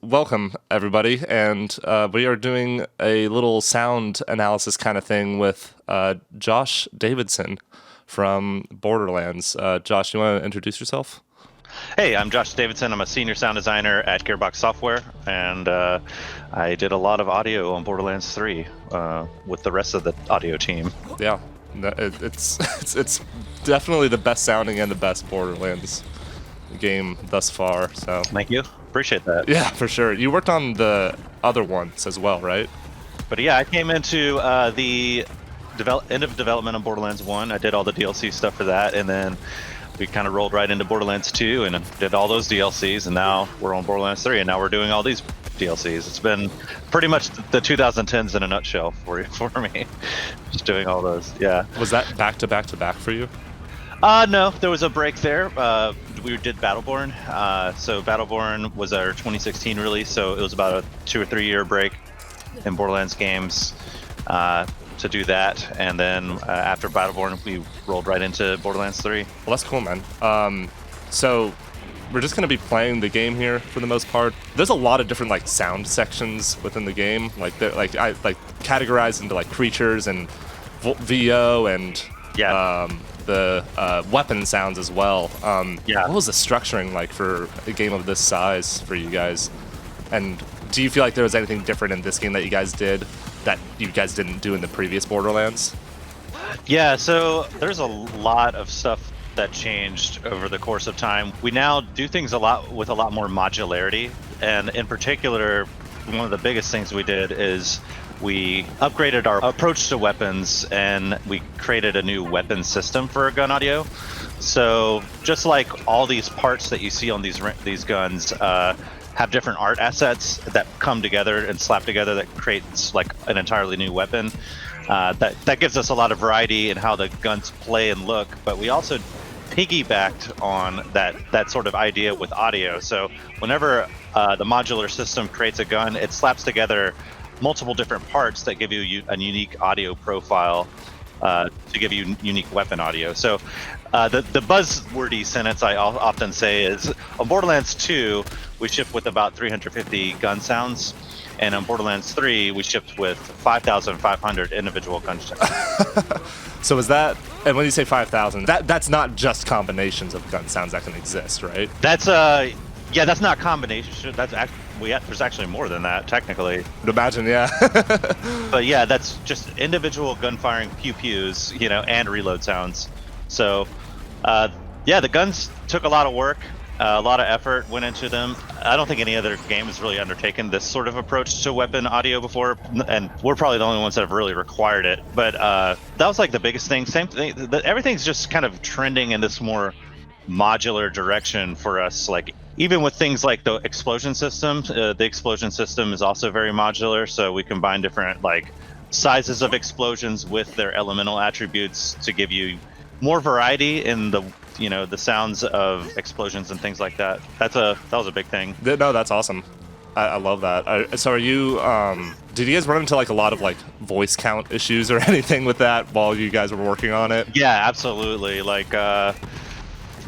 welcome everybody, and we are doing a little sound analysis kind of thing with Josh Davidson from Borderlands. Josh, you want to introduce yourself? Hey, I'm Josh Davidson. I'm a senior sound designer at Gearbox Software, and I did a lot of audio on Borderlands 3 with the rest of the audio team. Yeah, it's definitely the best sounding and the best Borderlands game thus far. So Thank you. Appreciate that. yeah, for sure. You worked on the other ones as well, right? But yeah, I came into the end of development on Borderlands 1. I did all the DLC stuff for that, and then we kind of rolled right into Borderlands 2 and did all those DLCs, and now we're on Borderlands 3, and now we're doing all these DLCs. It's been pretty much the 2010s in a nutshell for me. Just doing all those. Yeah. Was that back to back to back for you? No, there was a break there. We did Battleborn. So Battleborn was our 2016 release, so it was about a 2 or 3 year break in Borderlands games to do that. And then after Battleborn, we rolled right into Borderlands 3. Well, that's cool, man. So we're just gonna be playing the game here for the most part. There's a lot of different like sound sections within the game. Like they're I categorized into like creatures and VO and Yeah. the weapon sounds as well. Yeah. What was the structuring like for a game of this size for you guys? And do you feel like there was anything different in this game that you guys did that you guys didn't do in the previous Borderlands? Yeah, so there's a lot of stuff that changed over the course of time. We now do things with a lot more modularity, and in particular, one of the biggest things we did is we upgraded our approach to weapons, and we created a new weapon system for gun audio. So just like all these parts that you see on these guns have different art assets that come together and slap together that creates like an entirely new weapon. That gives us a lot of variety in how the guns play and look, but we also piggybacked on that sort of idea with audio. So whenever the modular system creates a gun, it slaps together multiple different parts that give you a unique audio profile to give you unique weapon audio. So the buzzwordy sentence I often say is, on Borderlands 2, we shipped with about 350 gun sounds, and on Borderlands 3, we shipped with 5,500 individual gun sounds. So is that, and when you say 5,000, that's not just combinations of gun sounds that can exist, right? That's yeah, that's not combination. That's there's actually more than that technically. Imagine, yeah. But yeah, that's just individual gun firing pew pews, and reload sounds. So yeah, the guns took a lot of work, a lot of effort went into them. I don't think any other game has really undertaken this sort of approach to weapon audio before, and we're probably the only ones that have really required it. But that was like the biggest thing. Same thing. Everything's just kind of trending in this more modular direction for us. Like even with things like the explosion system, the explosion system is also very modular. So we combine different like sizes of explosions with their elemental attributes to give you more variety in the the sounds of explosions and things like that. That was a big thing. No, that's awesome. I love that. So are you, did you guys run into like a lot of like voice count issues or anything with that while you guys were working on it? Yeah, absolutely. Like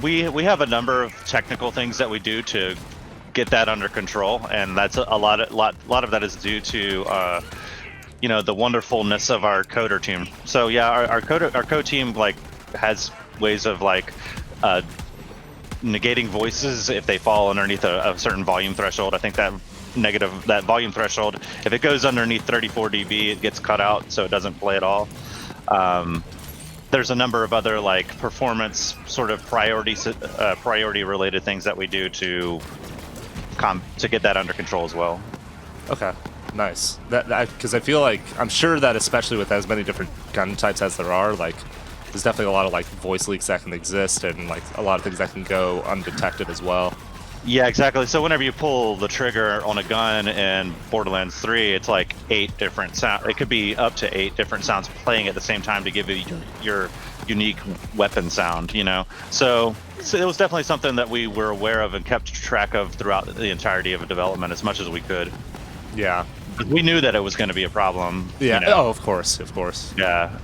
we have a number of technical things that we do to get that under control, and that's a lot of that is due to the wonderfulness of our coder team. So yeah, our code team like has ways of like negating voices if they fall underneath a certain volume threshold. I think that volume threshold, if it goes underneath 34 dB, it gets cut out, so it doesn't play at all. There's a number of other like performance sort of priority related things that we do to get that under control as well. Okay, nice. Because I feel like, I'm sure that especially with as many different gun types as there are, like there's definitely a lot of like voice leaks that can exist, and like a lot of things that can go undetected as well. Yeah, exactly. So whenever you pull the trigger on a gun in Borderlands 3, it's like 8 different sounds. It could be up to 8 different sounds playing at the same time to give you your unique weapon sound, So it was definitely something that we were aware of and kept track of throughout the entirety of development as much as we could. Yeah. We knew that it was going to be a problem. Yeah. Oh, of course. Yeah.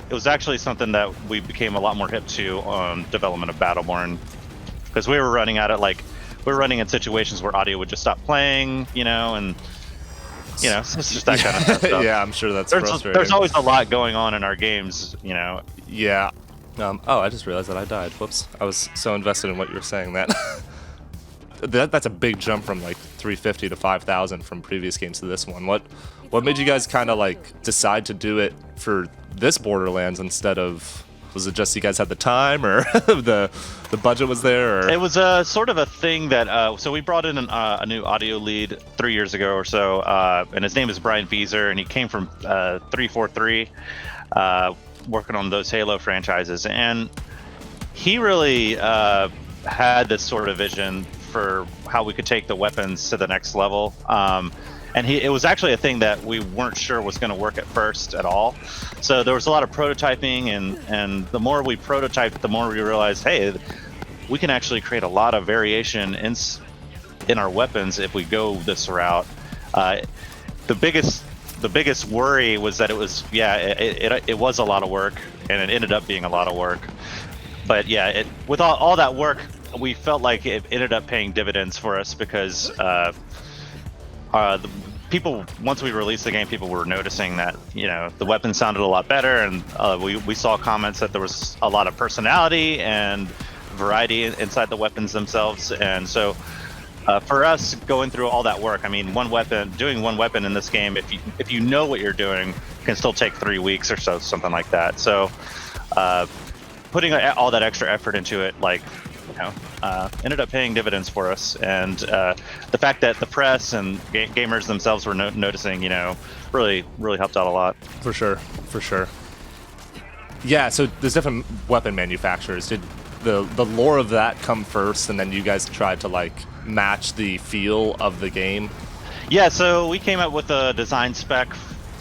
It was actually something that we became a lot more hip to on development of Battleborn, because we were running at it like we're running in situations where audio would just stop playing, and so it's just that kind of stuff. Yeah, I'm sure that's there's frustrating. there's always a lot going on in our games. Yeah. Oh, I just realized that I died. Whoops. I was so invested in what you were saying that. That's a big jump from like 350 to 5,000 from previous games to this one. What made you guys kind of like decide to do it for this Borderlands instead of? Was it just you guys had the time, or the budget was there? Or? It was sort of a thing that so we brought in a new audio lead 3 years ago or so, and his name is Brian Fieser, and he came from 343, working on those Halo franchises, and he really had this sort of vision for how we could take the weapons to the next level. And it was actually a thing that we weren't sure was going to work at first at all. So there was a lot of prototyping, and the more we prototyped, the more we realized, hey, we can actually create a lot of variation in our weapons if we go this route. The biggest worry was that it was a lot of work, and it ended up being a lot of work. But yeah, with all that work, we felt like it ended up paying dividends for us, because the people, once we released the game, people were noticing that the weapons sounded a lot better, and we saw comments that there was a lot of personality and variety inside the weapons themselves. And so for us, going through all that work, I mean, doing one weapon in this game, if you know what you're doing, can still take 3 weeks or so, something like that. So putting all that extra effort into it, ended up paying dividends for us. And the fact that the press and gamers themselves were noticing, really helped out a lot. For sure. Yeah, so there's different weapon manufacturers. Did the lore of that come first, and then you guys tried to match the feel of the game? Yeah, so we came up with a design spec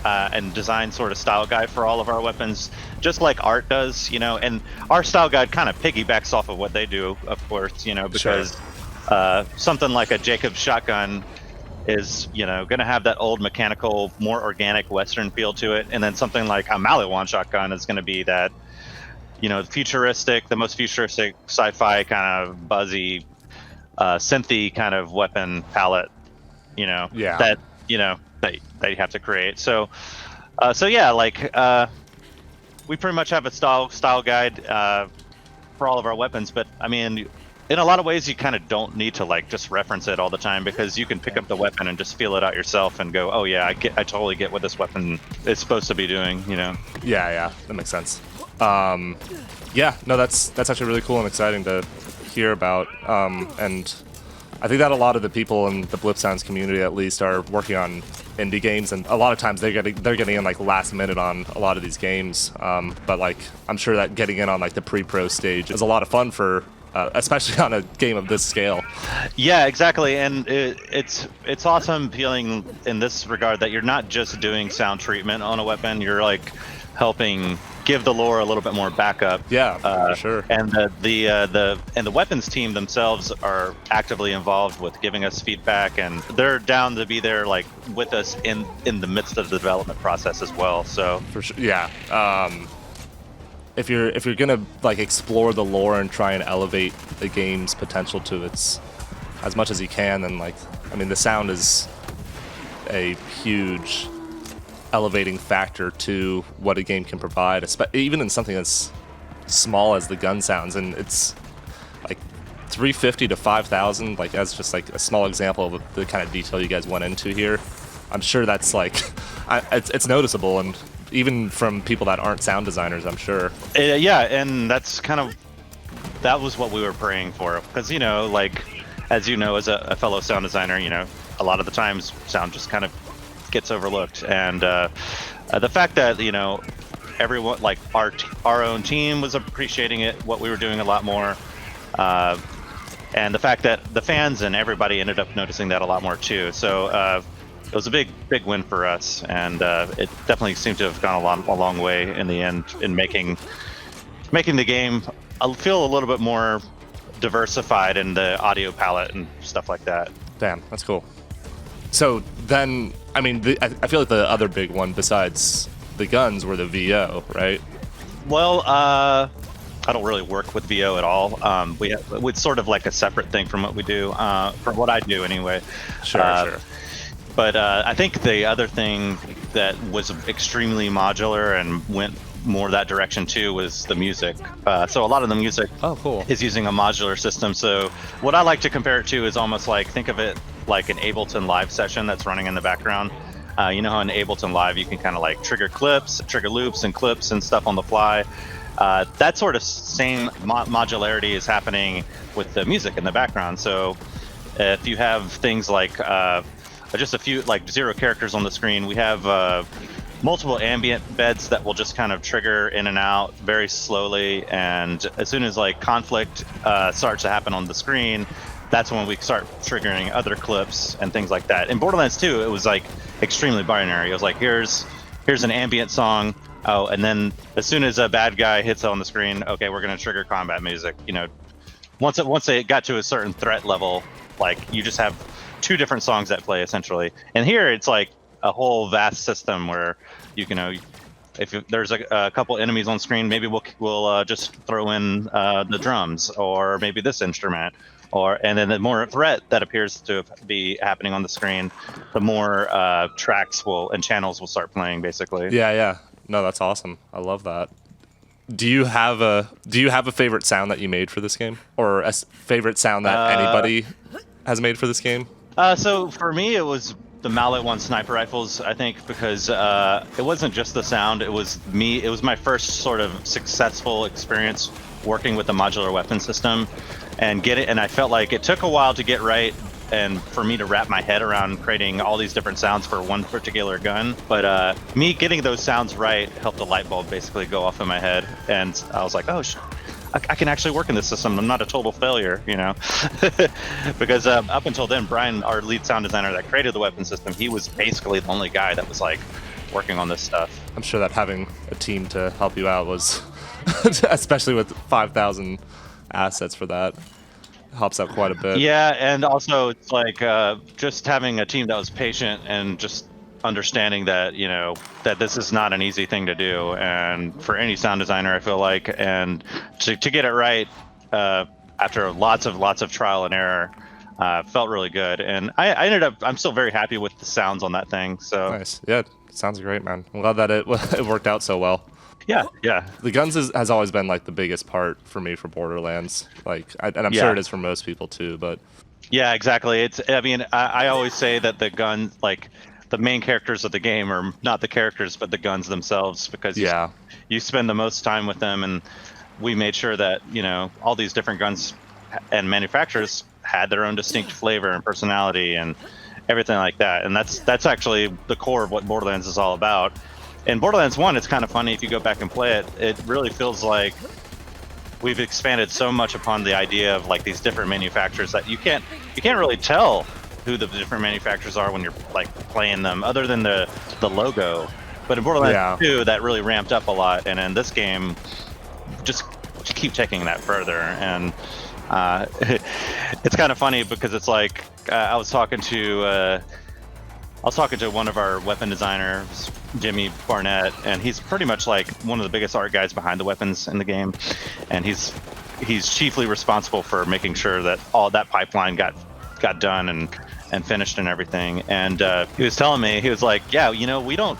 and design sort of style guide for all of our weapons, just like Art does, and our style guide kind of piggybacks off of what they do, of course, because something like a Jacobs shotgun is, going to have that old mechanical, more organic Western feel to it, and then something like a Maliwan shotgun is going to be that, the most futuristic sci-fi kind of buzzy, synthy kind of weapon palette, that you have to create. So yeah, we pretty much have a style guide for all of our weapons, but I mean, in a lot of ways, you kind of don't need to just reference it all the time, because you can pick up the weapon and just feel it out yourself and go, oh yeah, I totally get what this weapon is supposed to be doing, Yeah, that makes sense. Yeah, no, that's actually really cool and exciting to hear about. And I think that a lot of the people in the Blip Sounds community, at least, are working on indie games, and a lot of times they're getting in last minute on a lot of these games. But I'm sure that getting in on the pre-pro stage is a lot of fun for, especially on a game of this scale. Yeah, exactly, and it's awesome feeling in this regard that you're not just doing sound treatment on a weapon, you're helping give the lore a little bit more backup. Yeah, for sure. And the weapons team themselves are actively involved with giving us feedback, and they're down to be there with us in the midst of the development process as well. So for sure, yeah. If you're gonna explore the lore and try and elevate the game's potential to its as much as you can, then the sound is a huge elevating factor to what a game can provide, even in something as small as the gun sounds. And it's 350 to 5,000, as just a small example of the kind of detail you guys went into here. I'm sure that's it's noticeable, and even from people that aren't sound designers, I'm sure. Yeah, and that was what we were praying for, because as you know, as a fellow sound designer, a lot of the times sound just kind of gets overlooked, and the fact that everyone, our own team was appreciating it, what we were doing a lot more, and the fact that the fans and everybody ended up noticing that a lot more too. So it was a big win for us, and it definitely seemed to have gone a long way in the end in making the game feel a little bit more diversified in the audio palette and stuff like that. Damn, that's cool. So then, I feel like the other big one besides the guns were the VO, right? Well, I don't really work with VO at all. It's sort of like a separate thing from what we do, from what I do anyway. Sure. But I think the other thing that was extremely modular and went more that direction too was the music. So a lot of the music Cool. is using a modular system. So what I like to compare it to is almost like, think of it like an Ableton Live session that's running in the background. You know how in Ableton Live you can kind of like trigger loops and clips and stuff on the fly. That sort of same modularity is happening with the music in the background. So if you have things like just a few, like 0 characters on the screen, we have multiple ambient beds that will just kind of trigger in and out very slowly. And as soon as like conflict starts to happen on the screen, that's when we start triggering other clips and things like that. In Borderlands 2, it was like extremely binary. It was like, here's an ambient song. Oh, and then as soon as a bad guy hits on the screen, okay, we're gonna trigger combat music. You know, once it got to a certain threat level, like you just have 2 different songs that play essentially. And here it's like a whole vast system where you can, if there's a couple enemies on screen, maybe we'll just throw in the drums, or maybe this instrument. And then the more threat that appears to be happening on the screen, the more tracks and channels will start playing, basically. Yeah. No, that's awesome. I love that. Do you have a favorite sound that you made for this game, or a favorite sound that anybody has made for this game? So for me, it was the Mallet 1 sniper rifles, I think, because it wasn't just the sound. It was me. It was my first sort of successful experience working with the modular weapon system, and I felt like it took a while to get right, and for me to wrap my head around creating all these different sounds for one particular gun. But me getting those sounds right helped a light bulb basically go off in my head, and I was like, oh, I can actually work in this system. I'm not a total failure, you know? Because up until then, Brian, our lead sound designer that created the weapon system, he was basically the only guy that was like working on this stuff. I'm sure that having a team to help you out was, especially with 5,000 assets for that, helps out quite a bit. Yeah, and also it's like just having a team that was patient and just understanding that, you know, that this is not an easy thing to do, and for any sound designer, I feel like, and to get it right after lots of trial and error, felt really good. And I'm still very happy with the sounds on that thing. So Nice. Yeah, it sounds great, man. I'm glad that it worked out so well. Yeah. The guns has always been like the biggest part for me for Borderlands. And I'm sure it is for most people too. But yeah, exactly. I always say that the gun, like the main characters of the game, are not the characters but the guns themselves, because you spend the most time with them, and we made sure that, you know, all these different guns and manufacturers had their own distinct flavor and personality and everything like that. And that's actually the core of what Borderlands is all about. In Borderlands 1, it's kind of funny if you go back and play it. It really feels like we've expanded so much upon the idea of like these different manufacturers that you can't really tell who the different manufacturers are when you're like playing them, other than the logo. But in Borderlands 2, that really ramped up a lot, and in this game, just keep taking that further. And it's kind of funny because it's like I was talking to one of our weapon designers, Jimmy Barnett, and he's pretty much like one of the biggest art guys behind the weapons in the game, and he's chiefly responsible for making sure that all that pipeline got done and finished and everything. And he was telling me, he was like, yeah, you know, we don't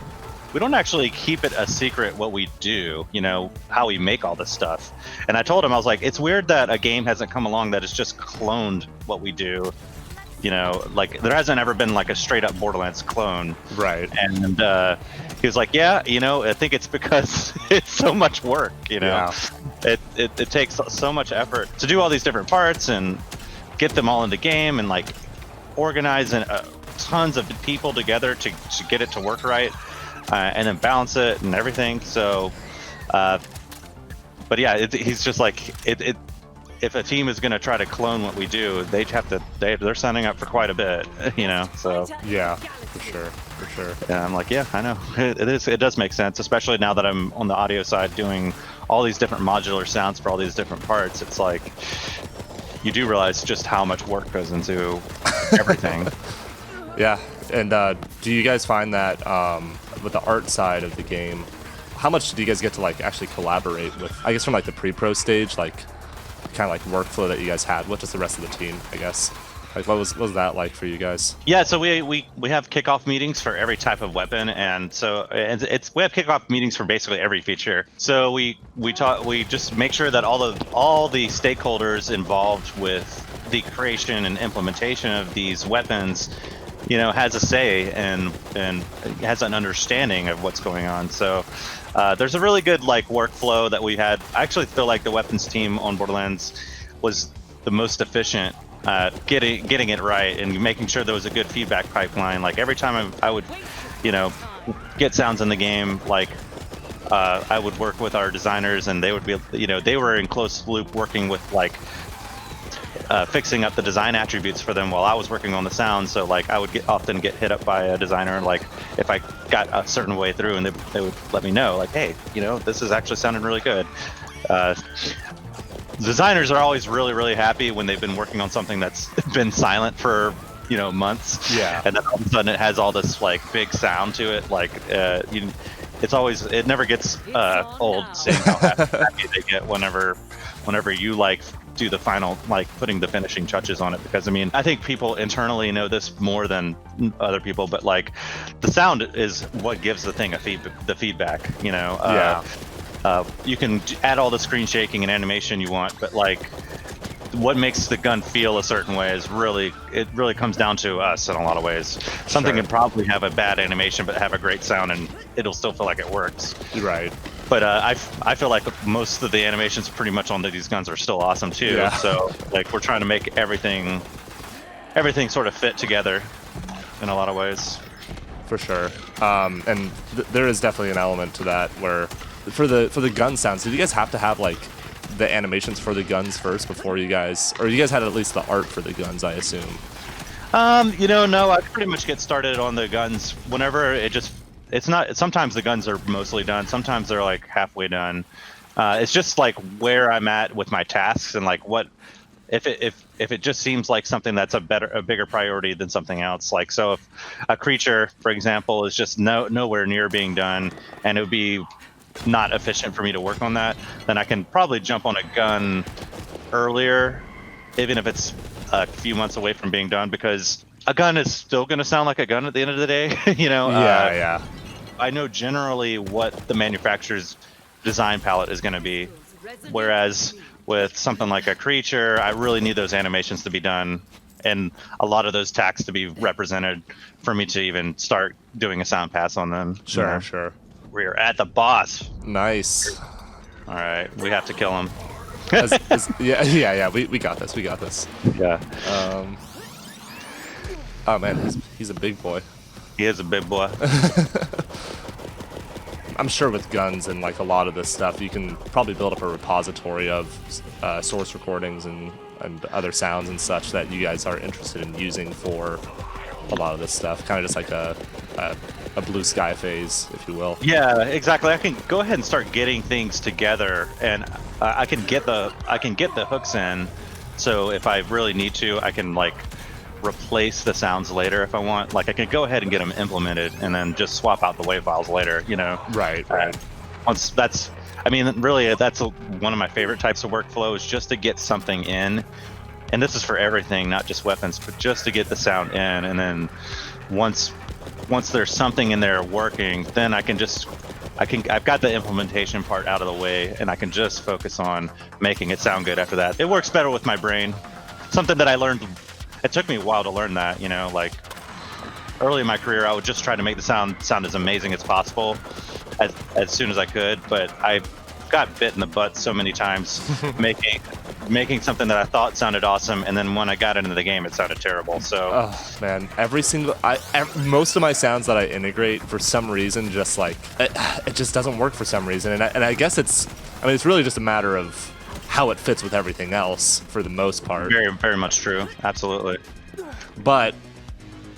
actually keep it a secret what we do, you know, how we make all this stuff. And I told him, I was like, it's weird that a game hasn't come along that has just cloned what we do. You know, like there hasn't ever been like a straight up Borderlands clone. Right. And he was like, yeah, you know, I think it's because it's so much work, you know. It takes so much effort to do all these different parts and get them all in the game, and like organize tons of people together to get it to work right, and then balance it and everything. So but yeah, he's just like, if a team is going to try to clone what we do, they're signing up for quite a bit, you know. So yeah, for sure. Yeah, I'm like, yeah, I know. It does make sense, especially now that I'm on the audio side doing all these different modular sounds for all these different parts. It's like you do realize just how much work goes into everything. Yeah, and do you guys find that with the art side of the game, how much do you guys get to like actually collaborate with? I guess from like the pre-pro stage, like kind of like workflow that you guys had with just the rest of the team, I guess. Like what was that like for you guys? Yeah, so we have kickoff meetings for every type of weapon, and we have kickoff meetings for basically every feature. So we just make sure that all the stakeholders involved with the creation and implementation of these weapons, has a say and has an understanding of what's going on. So there's a really good like workflow that we had. I actually feel like the weapons team on Borderlands was the most efficient. Getting it right and making sure there was a good feedback pipeline. Like every time I would, get sounds in the game, like I would work with our designers, and they would be, they were in close loop working with like fixing up the design attributes for them while I was working on the sound. So like I would often get hit up by a designer, like if I got a certain way through, and they would let me know, like, hey, this is actually sounding really good. Designers are always really, really happy when they've been working on something that's been silent for, months. Yeah. And then all of a sudden it has all this like big sound to it. Like, it never gets old seeing how happy they get whenever you like do the final, like putting the finishing touches on it. Because I think people internally know this more than other people, but like the sound is what gives the thing the feedback, Yeah. You can add all the screen shaking and animation you want, but like what makes the gun feel a certain way it really comes down to us in a lot of ways. Something can probably have a bad animation but have a great sound, and it'll still feel like it works. Right. But I feel like most of the animations pretty much on these guns are still awesome too. Yeah. So like we're trying to make everything sort of fit together in a lot of ways. For sure. And there is definitely an element to that where for the gun sounds, did you guys have to have like the animations for the guns first before you guys had at least the art for the guns, I assume? No, I pretty much get started on the guns whenever it's not. Sometimes the guns are mostly done. Sometimes they're like halfway done. It's just like where I'm at with my tasks and like what if it just seems like something that's a bigger priority than something else. Like so, if a creature, for example, is just nowhere near being done, and it would be not efficient for me to work on that, then I can probably jump on a gun earlier, even if it's a few months away from being done, because a gun is still going to sound like a gun at the end of the day. Yeah. I know generally what the manufacturer's design palette is going to be, whereas with something like a creature, I really need those animations to be done and a lot of those tacks to be represented for me to even start doing a sound pass on them. Sure. We're at the boss. Nice. All right, we have to kill him. Yeah. We got this. Yeah. Oh man, he's a big boy. He is a big boy. I'm sure with guns and like a lot of this stuff, you can probably build up a repository of source recordings and other sounds and such that you guys are interested in using for a lot of this stuff. Kind of just like a blue sky phase, if you will. Yeah, exactly. I can go ahead and start getting things together, and I can get the hooks in. So if I really need to, I can like replace the sounds later if I want. Like I can go ahead and get them implemented, and then just swap out the WAV files later. Right. Once that's, really that's one of my favorite types of workflow is just to get something in, and this is for everything, not just weapons, but just to get the sound in, and then once there's something in there working, then I've got the implementation part out of the way, and I can just focus on making it sound good after that. It works better with my brain. Something that I learned, it took me a while to learn that, like early in my career, I would just try to make the sound as amazing as possible as soon as I could, but I got bit in the butt so many times making something that I thought sounded awesome, and then when I got into the game, it sounded terrible. So, oh man, most of my sounds that I integrate, for some reason, just like it just doesn't work for some reason, and I guess it's really just a matter of how it fits with everything else for the most part. Very, very much true. Absolutely. But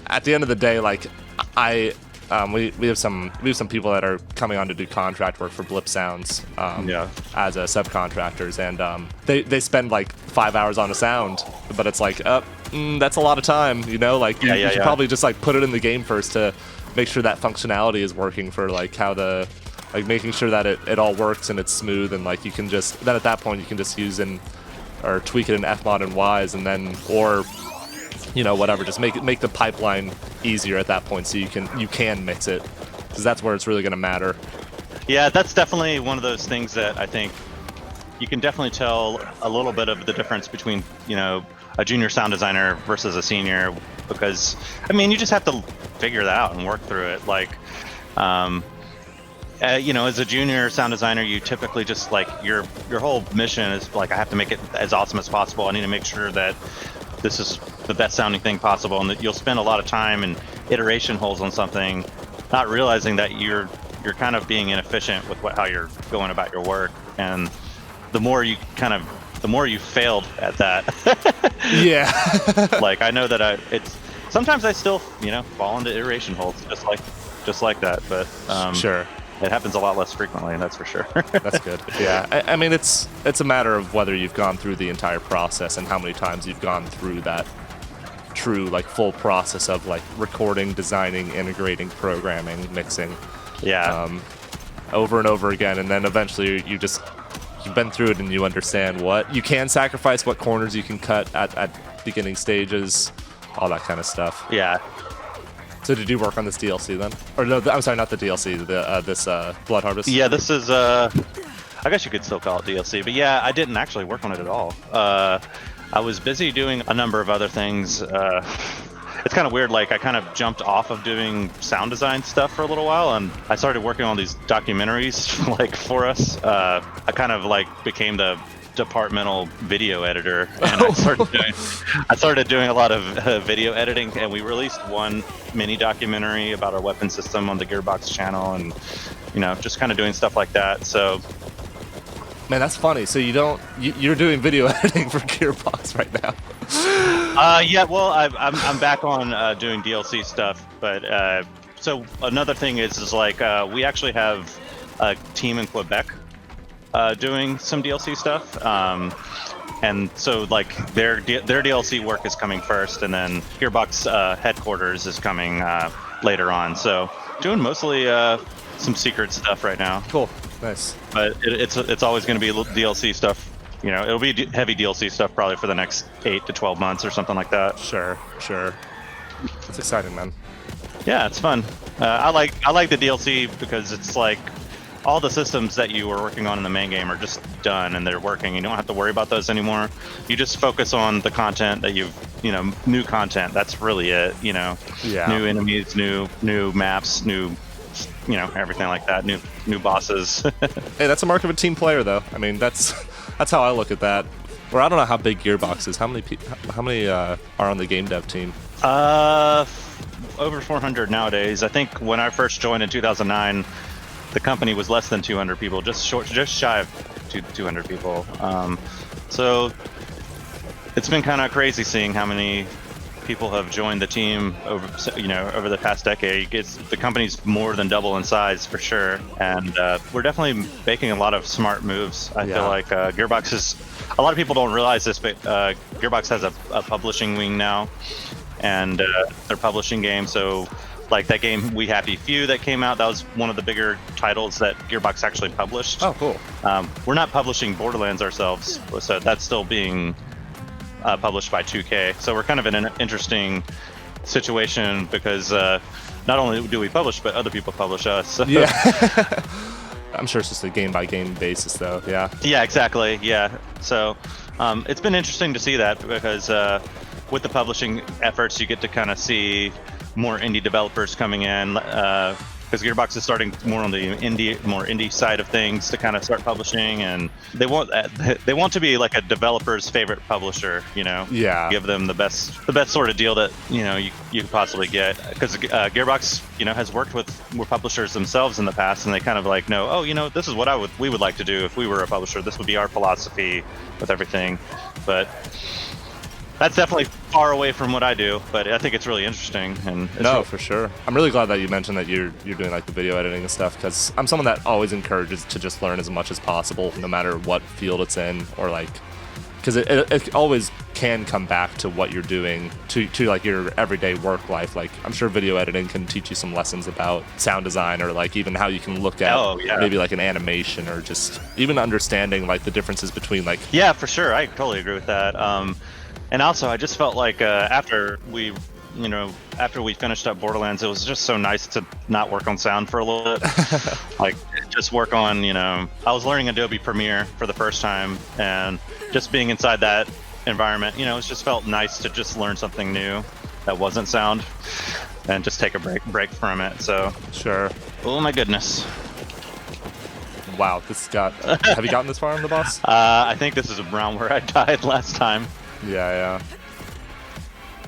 at the end of the day, like we have some people that are coming on to do contract work for Blip Sounds as subcontractors, and they spend like 5 hours on a sound, but it's like that's a lot of time, like you should probably just like put it in the game first to make sure that functionality is working for like how the like making sure that it all works and it's smooth, and like you can just then at that point you can just use or tweak it in Fmod and Wise, and then or whatever, just make the pipeline easier at that point, so you can mix it, because that's where it's really going to matter. Yeah, that's definitely one of those things that I think you can definitely tell a little bit of the difference between, a junior sound designer versus a senior, because, you just have to figure that out and work through it. Like, as a junior sound designer, you typically just, like, your whole mission is, like, I have to make it as awesome as possible. I need to make sure that this is the best sounding thing possible, and that you'll spend a lot of time and iteration holes on something, not realizing that you're kind of being inefficient with how you're going about your work. And the more you failed at that. Yeah. Like, I know that sometimes I still, fall into iteration holes just like that, but sure. It happens a lot less frequently, that's for sure. That's good. Yeah, I mean, it's a matter of whether you've gone through the entire process and how many times you've gone through that true, like, full process of, like, recording, designing, integrating, programming, mixing. Yeah. Over and over again, and then eventually you've been through it and you understand what you can sacrifice, what corners you can cut at beginning stages, all that kind of stuff. Yeah. So did you work on this DLC then? Or no, I'm sorry, not the DLC, this Blood Harvest? Yeah, this is, I guess you could still call it DLC, but yeah, I didn't actually work on it at all. I was busy doing a number of other things. It's kind of weird, like, I kind of jumped off of doing sound design stuff for a little while, and I started working on these documentaries, like, for us. I kind of, like, became the departmental video editor, and I started doing a lot of video editing, and we released one mini documentary about our weapon system on the Gearbox channel, and just kind of doing stuff like that. So, man, that's funny. So you're doing video editing for Gearbox right now? Yeah, well, I'm back on doing DLC stuff, but so another thing is like we actually have a team in Quebec doing some DLC stuff, and so, like, their DLC work is coming first, and then Gearbox headquarters is coming later on. So doing mostly some secret stuff right now. Cool, nice. But it's always going to be DLC stuff. It'll be heavy DLC stuff probably for the next 8 to 12 months or something like that. Sure. That's exciting, man. Yeah, it's fun. I like the DLC because it's like all the systems that you were working on in the main game are just done and they're working. You don't have to worry about those anymore. You just focus on the content that new content. That's really it. Yeah. New enemies, new maps, new, everything like that. New bosses. Hey, that's a mark of a team player, though. I mean, that's how I look at that. Or I don't know how big Gearbox is. How many are on the game dev team? Over 400 nowadays. I think when I first joined in 2009, the company was less than 200 people, just shy of 200 people. So it's been kind of crazy seeing how many people have joined the team over the past decade. The company's more than double in size for sure, and we're definitely making a lot of smart moves. I feel like Gearbox is. A lot of people don't realize this, but Gearbox has a publishing wing now, and they're publishing games. So, like that game We Happy Few that came out, that was one of the bigger titles that Gearbox actually published. Oh, cool. We're not publishing Borderlands ourselves, so that's still being published by 2K. So we're kind of in an interesting situation because not only do we publish, but other people publish us. Yeah. I'm sure it's just a game-by-game basis, though. Yeah. Yeah, exactly. Yeah. So it's been interesting to see that because with the publishing efforts, you get to kind of see more indie developers coming in because Gearbox is starting more on the indie side of things to kind of start publishing, and they want to be like a developer's favorite publisher. Yeah. Give them the best sort of deal that you could possibly get, because Gearbox has worked with publishers themselves in the past, and they kind of like know, this is what we would like to do if we were a publisher. This would be our philosophy with everything, but that's definitely far away from what I do, but I think it's really interesting. And for sure. I'm really glad that you mentioned that you're doing like the video editing and stuff, because I'm someone that always encourages to just learn as much as possible, no matter what field it's in or like because it always can come back to what you're doing, to like your everyday work life. Like I'm sure video editing can teach you some lessons about sound design, or like even how you can look at maybe like an animation, or just even understanding like the differences between like. Yeah, for sure. I totally agree with that. And also, I just felt like after we finished up Borderlands, it was just so nice to not work on sound for a little bit. Like, just work on, I was learning Adobe Premiere for the first time, and just being inside that environment, it just felt nice to just learn something new that wasn't sound, and just take a break from it. So, sure. Oh my goodness. Wow, have you gotten this far on the boss? I think this is around where I died last time. Yeah.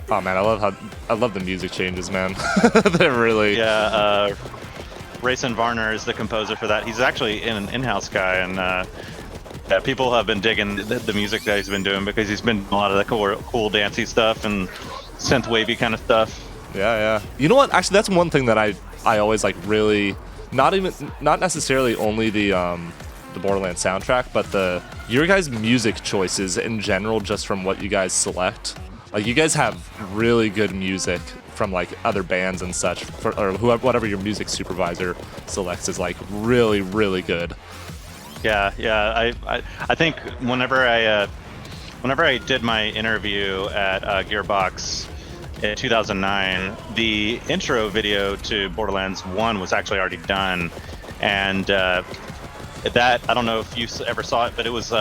Oh man, I love the music changes, man. They're really. Yeah, Rayson Varner is the composer for that. He's actually an in-house guy, and people have been digging the music that he's been doing, because he's been doing a lot of the cool dancey stuff and synth wavy kind of stuff. Yeah. You know what? Actually, that's one thing that I always like. Really, not necessarily only the Borderlands soundtrack, but your guys' music choices in general, just from what you guys select. Like, you guys have really good music from like other bands and such, or whatever your music supervisor selects is like really, really good. Yeah. I think whenever I did my interview at Gearbox in 2009, the intro video to Borderlands 1 was actually already done, and that, I don't know if you ever saw it, but it was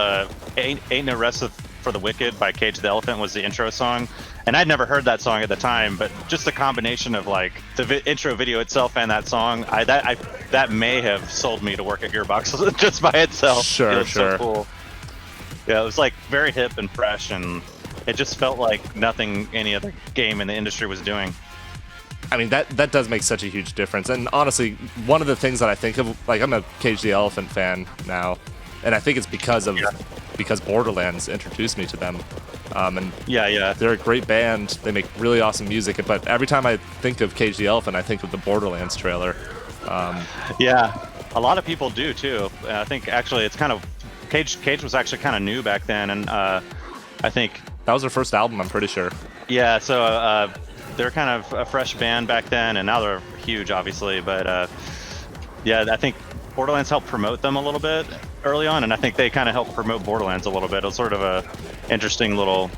Ain't No Rest for the Wicked by Cage the Elephant was the intro song, and I'd never heard that song at the time, but just the combination of like the intro video itself and that song, that may have sold me to work at Gearbox just by itself. Sure. So cool. Yeah, it was like very hip and fresh, and it just felt like nothing any other game in the industry was doing. I mean, that does make such a huge difference. And honestly, one of the things that I think of, like, I'm a Cage the Elephant fan now, and I think it's because Borderlands introduced me to them. And they're a great band. They make really awesome music. But every time I think of Cage the Elephant, I think of the Borderlands trailer. Yeah, a lot of people do too. I think actually it's kind of Cage was actually kind of new back then, and I think that was their first album, I'm pretty sure. Yeah, so they're kind of a fresh band back then, and now they're huge, obviously. But yeah, I think Borderlands helped promote them a little bit early on, and I think they kind of helped promote Borderlands a little bit. It was sort of a interesting little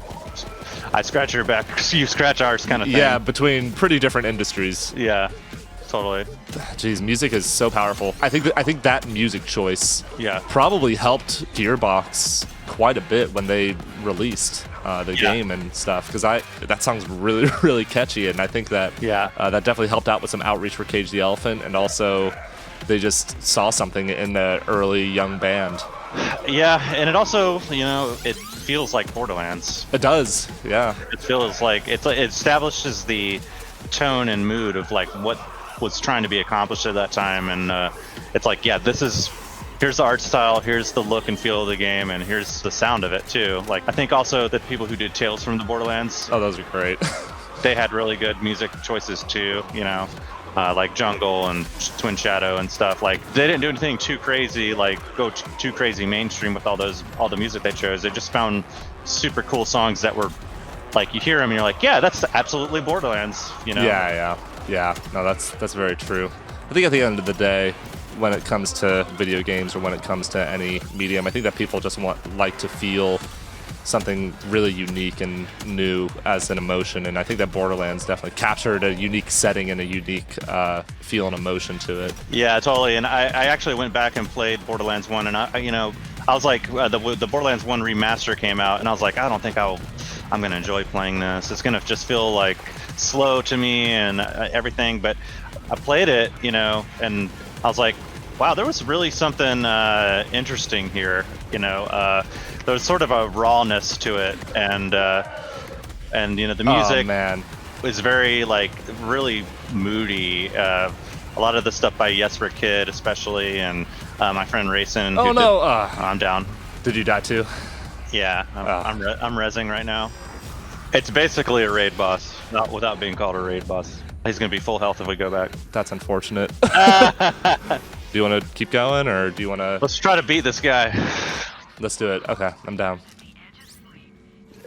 I scratch your back, you scratch ours kind of thing. Yeah, between pretty different industries. Yeah, totally. Jeez, music is so powerful. I think that music choice probably helped Gearbox quite a bit when they released the game and stuff, because that song's really, really catchy, and I think that that definitely helped out with some outreach for Cage the Elephant, and also they just saw something in the early young band. Yeah, and it also, it feels like Borderlands. It does, yeah. It feels like it establishes the tone and mood of like what was trying to be accomplished at that time, and it's like, here's the art style, here's the look and feel of the game, and here's the sound of it too. Like, I think also that people who did Tales from the Borderlands, those are great. They had really good music choices too, like Jungle and Twin Shadow and stuff. Like, they didn't do anything too crazy, like go too crazy mainstream with all the music they chose. They just found super cool songs that were like, you hear them and you're like, yeah, that's absolutely Borderlands, Yeah. No, that's very true. I think at the end of the day, when it comes to video games, or when it comes to any medium, I think that people just like to feel something really unique and new as an emotion, and I think that Borderlands definitely captured a unique setting and a unique feel and emotion to it. Yeah, totally. And I actually went back and played Borderlands 1, and I was like, the Borderlands 1 remaster came out, and I was like, I don't think I'm gonna enjoy playing this. It's gonna just feel like slow to me and everything. But I played it, and I was like, wow, there was really something interesting here. There was sort of a rawness to it, and the music is very like really moody. A lot of the stuff by Jesper Kid, especially, and my friend Rayson. I'm down. Did you die too? Yeah, I'm rezzing right now. It's basically a raid boss, not without being called a raid boss. He's gonna be full health if we go back. That's unfortunate. Do you want to keep going, or do you want to? Let's try to beat this guy. Let's do it. Okay, I'm down.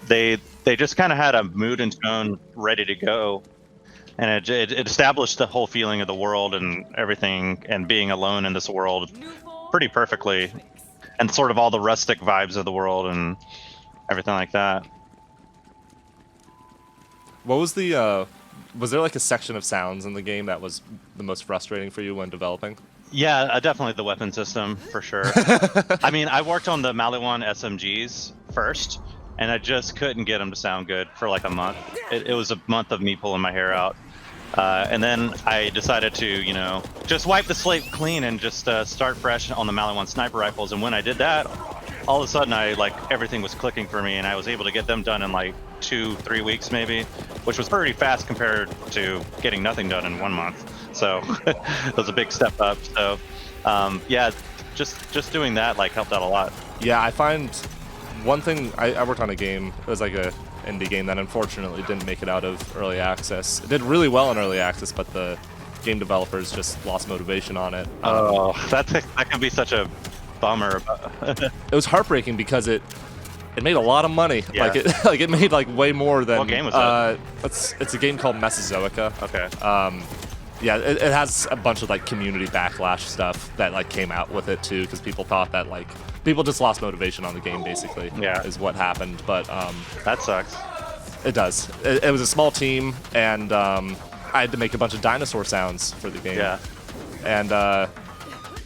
they just kind of had a mood and tone ready to go, and it established the whole feeling of the world and everything, and being alone in this world pretty perfectly, and sort of all the rustic vibes of the world and everything like that. What was the was there like a section of sounds in the game that was the most frustrating for you when developing? Yeah, definitely the weapon system for sure. I mean, I worked on the Maliwan SMGs first, and I just couldn't get them to sound good for like a month. It was a month of me pulling my hair out. And then I decided to, just wipe the slate clean and just start fresh on the Maliwan sniper rifles. And when I did that, all of a sudden everything was clicking for me, and I was able to get them done in like 2-3 weeks maybe, which was pretty fast compared to getting nothing done in 1 month. So it was a big step up. So yeah, just doing that like helped out a lot. Yeah, I find one thing, I worked on a game, it was like a indie game that unfortunately didn't make it out of early access. It did really well in early access, but the game developers just lost motivation on it. Oh, that can be such a bummer. It was heartbreaking because it made a lot of money. Yeah. Like it made like way more than. What game was that? It's a game called Mesozoica. Okay. Yeah, it has a bunch of like community backlash stuff that like came out with it too, because people thought that like people just lost motivation on the game basically. Yeah. Is what happened. But That sucks. it does. It was a small team, and I had to make a bunch of dinosaur sounds for the game. Yeah. And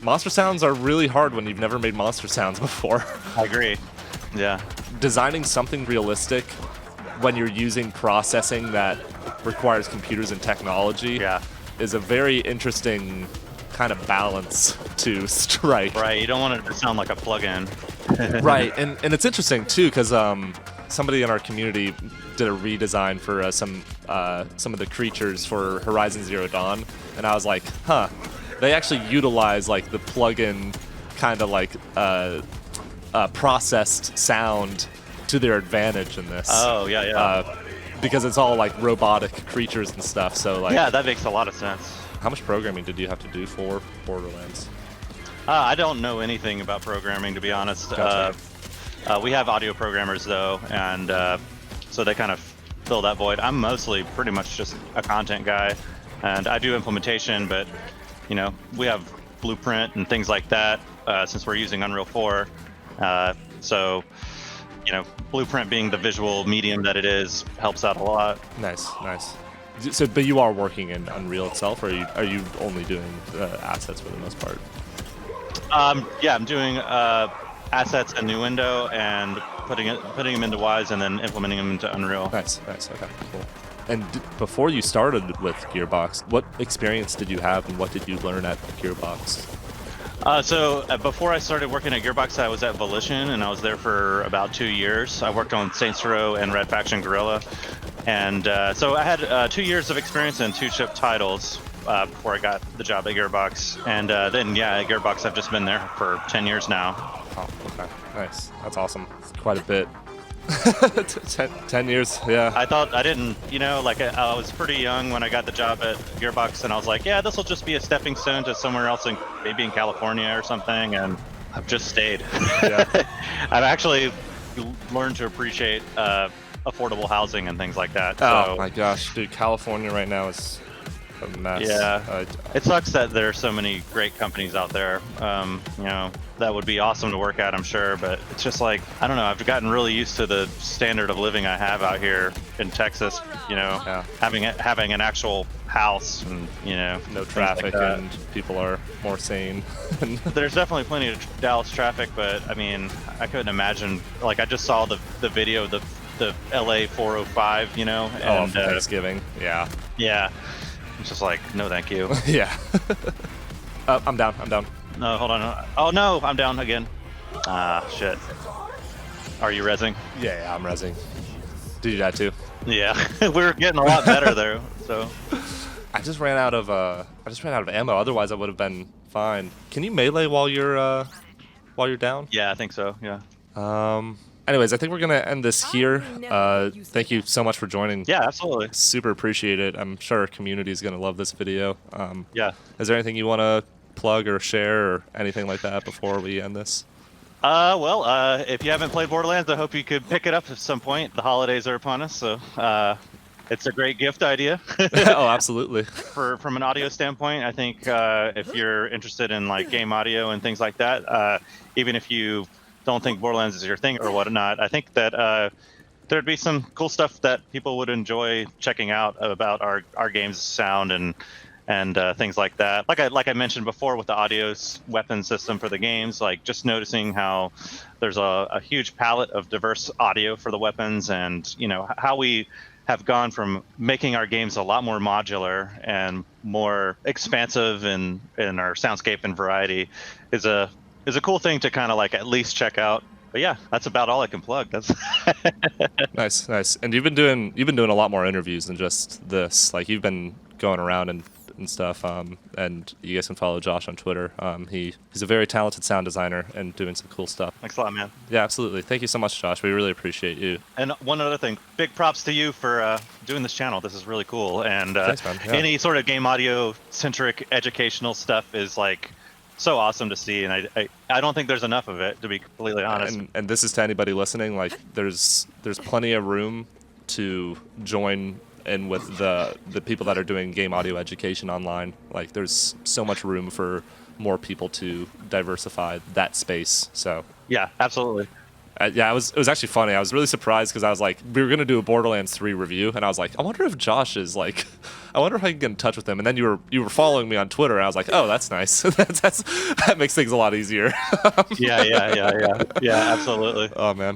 monster sounds are really hard when you've never made monster sounds before. I agree. Yeah. Designing something realistic when you're using processing that requires computers and technology Yeah. is a very interesting kind of balance to strike. Right. You don't want it to sound like a plug-in. Right, and it's interesting too because somebody in our community did a redesign for some of the creatures for Horizon Zero Dawn, and I was like, huh, they actually utilize like the plug-in kind of like processed sound to their advantage in this. Oh, yeah, yeah. Because it's all like robotic creatures and stuff. So like, Yeah, that makes a lot of sense. how much programming did you have to do for Borderlands? I don't know anything about programming, to be honest. Gotcha. We have audio programmers, though, and so they kind of fill that void. I'm mostly pretty much just a content guy, and I do implementation, but, we have Blueprint and things like that since we're using Unreal 4. So, Blueprint being the visual medium that it is helps out a lot. Nice. So, but you are working in Unreal itself, or are you only doing assets for the most part? Yeah, I'm doing assets in New Window and putting them into Wise and then implementing them into Unreal. Nice. Okay, cool. And before you started with Gearbox, what experience did you have, and what did you learn at Gearbox? So before I started working at Gearbox, I was at Volition, and I was there for about 2 years. I worked on Saints Row and Red Faction Guerrilla, and so I had 2 years of experience and 2 ship titles before I got the job at Gearbox. And then, at Gearbox, I've just been there for 10 years now. Oh, okay. Nice. That's awesome. Quite a bit. 10 years, yeah. I thought I didn't, I was pretty young when I got the job at Gearbox, and I was like, yeah, this will just be a stepping stone to somewhere else, maybe in California or something, and I've just stayed. Yeah. I've actually learned to appreciate affordable housing and things like that. Oh So, my gosh, dude, California right now is a mess. Yeah. It sucks that there are so many great companies out there. That would be awesome to work at, I'm sure, but it's just like, I don't know, I've gotten really used to the standard of living I have out here in Texas, Yeah. having an actual house and, No things traffic, like that. and people are more sane. There's definitely plenty of Dallas traffic, but I mean, I couldn't imagine, like I just saw the video of the LA 405, and for Thanksgiving. Yeah. yeah, it's just like, no thank you. Yeah. I'm down. No, hold on. Oh no, I'm down again. Shit. Are you rezzing? Yeah, I'm rezzing. Did you that too? Yeah, we're getting a lot better there. So I just ran out of ammo. Otherwise, I would have been fine. Can you melee while you're down? yeah, I think so. Yeah. Anyways, I think we're gonna end this here. Thank you so much for joining. Yeah, absolutely. Super appreciate it. I'm sure our community is gonna love this video. Yeah. Is there anything you want to plug or share or anything like that before we end this? If you haven't played Borderlands, I hope you could pick it up at some point. The holidays are upon us, so it's a great gift idea. Oh, absolutely. From an audio standpoint, I think if you're interested in like game audio and things like that, even if you don't think Borderlands is your thing or whatnot, I think that there'd be some cool stuff that people would enjoy checking out about our game's sound and things like that. Like I mentioned before with the audio weapon system for the games, like just noticing how there's a huge palette of diverse audio for the weapons, and how we have gone from making our games a lot more modular and more expansive in our soundscape and variety is a cool thing to kind of like at least check out. But yeah, that's about all I can plug. That's Nice. And you've been doing a lot more interviews than just this. Like you've been going around and stuff. And you guys can follow Josh on Twitter. He's a very talented sound designer and doing some cool stuff. Thanks a lot, man. Yeah, absolutely. Thank you so much, Josh. We really appreciate you. And one other thing, big props to you for doing this channel. This is really cool. And Thanks, man. Yeah. Any sort of game audio centric educational stuff is like so awesome to see, and I don't think there's enough of it, to be completely honest. And this is to anybody listening. Like there's plenty of room to join in with the people that are doing game audio education online. Like there's so much room for more people to diversify that space. So yeah, absolutely. Yeah, it was actually funny. I was really surprised because I was like, we were gonna do a Borderlands 3 review, and I was like, I wonder if Josh is like, I wonder if I can get in touch with him. And then you were following me on Twitter, and I was like, oh, that's nice. that makes things a lot easier. Yeah, absolutely. Oh man,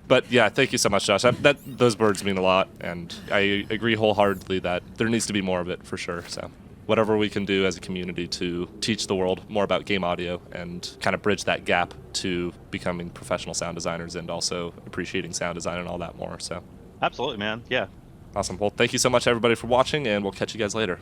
but yeah, thank you so much, Josh. Those words mean a lot, and I agree wholeheartedly that there needs to be more of it for sure. So whatever we can do as a community to teach the world more about game audio and kind of bridge that gap to becoming professional sound designers and also appreciating sound design and all that more. So absolutely, man. Yeah. Awesome. Well, thank you so much, everybody, for watching, and we'll catch you guys later.